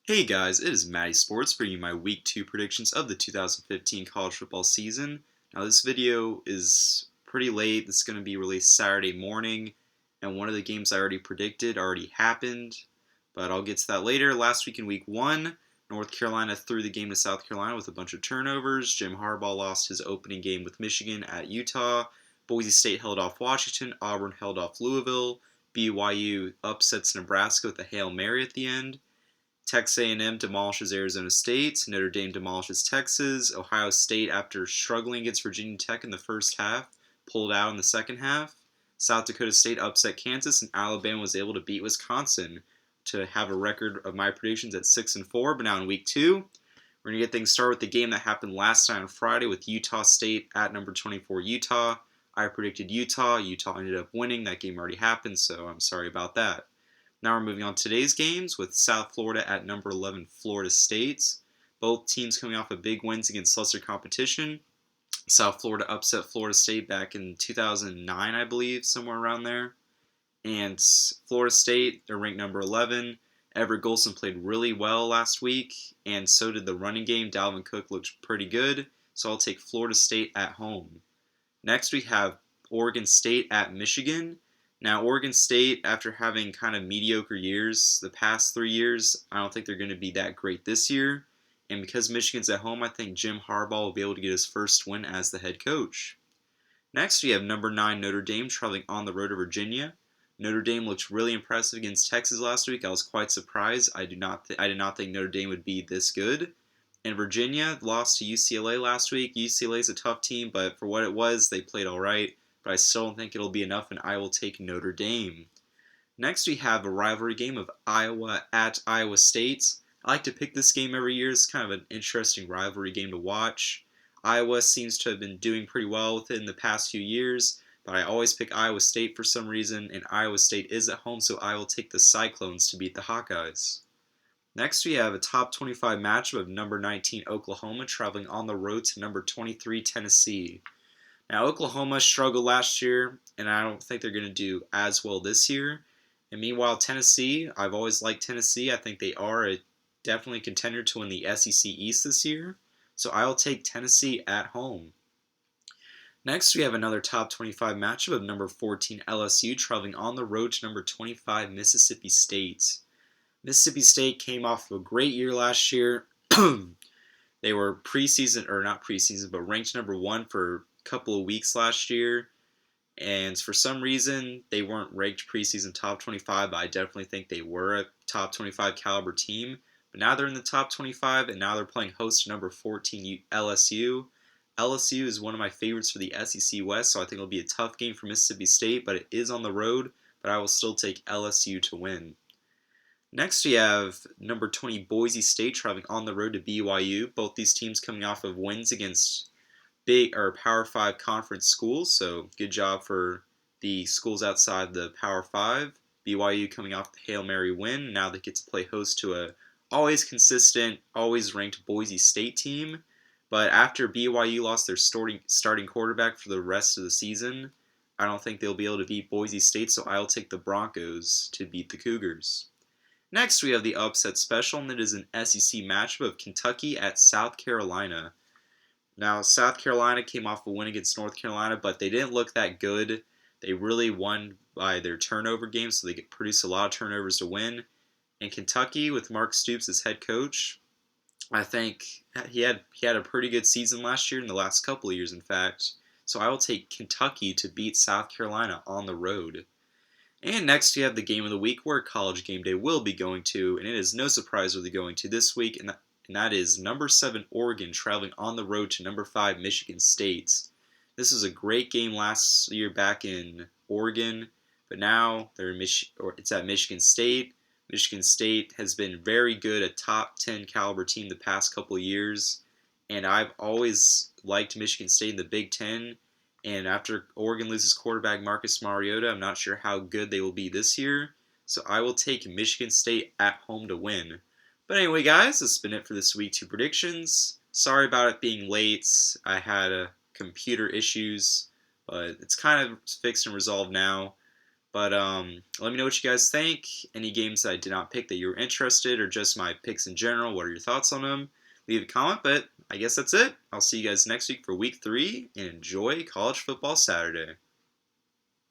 Hey guys, it is Matty Sports bringing you my Week 2 predictions of the 2015 college football season. Now this video is pretty late. This is going to be released Saturday morning, and one of the games I already predicted already happened, but I'll get to that later. Last week in Week 1, North Carolina threw the game to South Carolina with a bunch of turnovers. Jim Harbaugh lost his opening game with Michigan at Utah. Boise State held off Washington. Auburn held off Louisville. BYU upsets Nebraska with a Hail Mary at the end. Texas A&M demolishes Arizona State. Notre Dame demolishes Texas. Ohio State, after struggling against Virginia Tech in the first half, pulled out in the second half. South Dakota State upset Kansas, and Alabama was able to beat Wisconsin to have a record of my predictions at 6-4. But now in Week 2, we're going to get things started with the game that happened last night on Friday with Utah State at number 24 Utah. I predicted Utah. Utah ended up winning. That game already happened, so I'm sorry about that. Now we're moving on to today's games with South Florida at number 11 Florida State. Both teams coming off of big wins against lesser competition. South Florida upset Florida State back in 2009, I believe, somewhere around there. And Florida State, they're ranked number 11. Everett Golson played really well last week, and so did the running game. Dalvin Cook looked pretty good, so I'll take Florida State at home. Next we have Oregon State at Michigan. Now, Oregon State, after having kind of mediocre years the past 3 years, I don't think they're going to be that great this year. And because Michigan's at home, I think Jim Harbaugh will be able to get his first win as the head coach. Next, we have number 9 Notre Dame traveling on the road to Virginia. Notre Dame looked really impressive against Texas last week. I was quite surprised. I did not think Notre Dame would be this good. And Virginia lost to UCLA last week. UCLA is a tough team, but for what it was, they played all right. But I still don't think it'll be enough, and I will take Notre Dame. Next, we have a rivalry game of Iowa at Iowa State. I like to pick this game every year. It's kind of an interesting rivalry game to watch. Iowa seems to have been doing pretty well with it in the past few years, but I always pick Iowa State for some reason, and Iowa State is at home, so I will take the Cyclones to beat the Hawkeyes. Next, we have a top 25 matchup of number 19 Oklahoma traveling on the road to number 23 Tennessee. Now, Oklahoma struggled last year, and I don't think they're going to do as well this year. And meanwhile, Tennessee, I've always liked Tennessee. I think they are a definitely contender to win the SEC East this year. So I'll take Tennessee at home. Next, we have another top 25 matchup of number 14 LSU traveling on the road to number 25 Mississippi State. Mississippi State came off of a great year last year. They were ranked number 1 for couple of weeks last year, and for some reason they weren't ranked preseason top 25, but I definitely think they were a top 25 caliber team. But now they're in the top 25, and now they're playing host to number 14 LSU. LSU is one of my favorites for the SEC West, so I think it'll be a tough game for Mississippi State, but it is on the road, but I will still take LSU to win. Next, we have number 20 Boise State traveling on the road to BYU. Both these teams coming off of wins against big or Power 5 conference schools, so good job for the schools outside the Power 5. BYU coming off the Hail Mary win. Now they get to play host to a always consistent, always ranked Boise State team. But after BYU lost their starting quarterback for the rest of the season, I don't think they'll be able to beat Boise State, so I'll take the Broncos to beat the Cougars. Next, we have the upset special, and it is an SEC matchup of Kentucky at South Carolina. Now, South Carolina came off a win against North Carolina, but they didn't look that good. They really won by their turnover game, so they produced a lot of turnovers to win. And Kentucky, with Mark Stoops as head coach, I think he had a pretty good season last year, in the last couple of years, in fact. So I will take Kentucky to beat South Carolina on the road. And next, you have the game of the week where College Game Day will be going to, and it is no surprise where they're going to this week, and that is number 7 Oregon traveling on the road to number 5 Michigan State. This was a great game last year back in Oregon, but now it's at Michigan State. Michigan State has been very good, a top 10 caliber team the past couple of years, and I've always liked Michigan State in the Big Ten. And after Oregon loses quarterback Marcus Mariota, I'm not sure how good they will be this year. So I will take Michigan State at home to win. But anyway, guys, that's been it for this week 2 predictions. Sorry about it being late. I had computer issues, but it's kind of fixed and resolved now. But let me know what you guys think. Any games that I did not pick that you were interested, or just my picks in general. What are your thoughts on them? Leave a comment, but I guess that's it. I'll see you guys next week for week 3, and enjoy College Football Saturday.